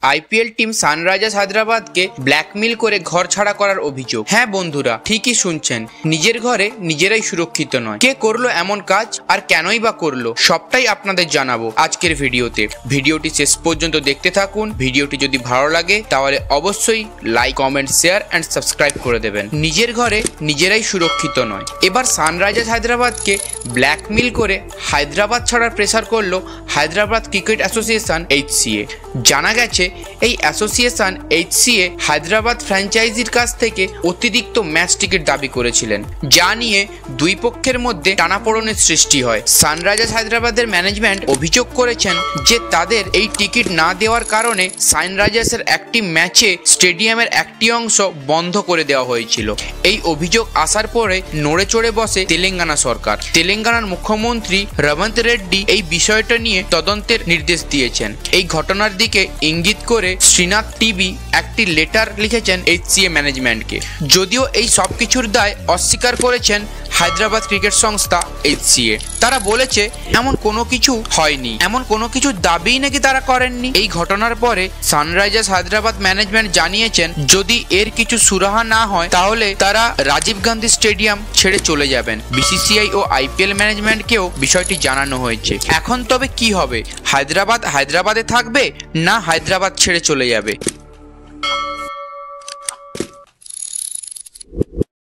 IPL team Sunrisers হায়দ্রাবাদকে blackmail করে ঘর ছাড়া করার অভিযোগ। হ্যাঁ বন্ধুরা, ঠিকই শুনছেন, নিজের ঘরে নিজেরাই সুরক্ষিত নয়। কে করলো এমন কাজ আর কেনই বা করলো, সবটাই আপনাদের জানাবো আজকের ভিডিওতে। ভিডিওটি শেষ পর্যন্ত দেখতে থাকুন। ভিডিওটি যদি ভালো লাগে তাহলে অবশ্যই like, comment, share and subscribe করে দেবেন। নিজের ঘরে নিজেরাই সুরক্ষিত নয়। এবার সানরাইজার্স হায়দ্রাবাদকে ব্ল্যাকমেইল করে হায়দ্রাবাদ ছাড়ার প্রেসার করলো হায়দ্রাবাদ ক্রিকেট অ্যাসোসিয়েশন HCA। জানা গেছে এই অ্যাসোসিয়েশন HCA হায়দ্রাবাদ ফ্র্যাঞ্চাইজির কাছ থেকে অতিরিক্ত ম্যাচ টিকিট দাবি করেছিলেন, যা নিয়ে দুই পক্ষের মধ্যে টানাপোড়েনের সৃষ্টি হয়। সানরাইজার্স হায়দ্রাবাদের ম্যানেজমেন্ট অভিযোগ করেছেন যে তাদের এই টিকিট না দেওয়ার কারণে সানরাইজার্সের একটি ম্যাচে স্টেডিয়ামের একটি অংশ বন্ধ করে দেওয়া হয়েছিল। এই অভিযোগ আসার পরে নড়ে চড়ে বসে তেলেঙ্গানা সরকার। তেলেঙ্গানার মুখ্যমন্ত্রী রেবন্ত রেড্ডি এই বিষয়টা নিয়ে তদন্তের নির্দেশ দিয়েছেন। এই ঘটনার দিকে ইঙ্গিত করে শ্রীনাথ টিভি একটি লেটার লিখেছেন HCA ম্যানেজমেন্টকে। যদিও এই সব কিছুর দায় অস্বীকার করেছেন হায়দ্রাবাদ ক্রিকেট সংস্থা HCA। তারা বলেছে এমন কোনো কিছু হয়নি, এমন কোনো কিছু দাবিই নাকি তারা করেননি। এই ঘটনার পরে সানরাইজার্স হায়দ্রাবাদ ম্যানেজমেন্ট জানিয়েছেন যদি এর কিছু সুরাহা না হয় তাহলে তারা রাজীব গান্ধী স্টেডিয়াম ছেড়ে চলে যাবেন। BCCI ও IPL ম্যানেজমেন্টকেও বিষয়টি জানানো হয়েছে। এখন তবে কি হবে? হায়দ্রাবাদে থাকবে না হায়দ্রাবাদ ছেড়ে চলে যাবে?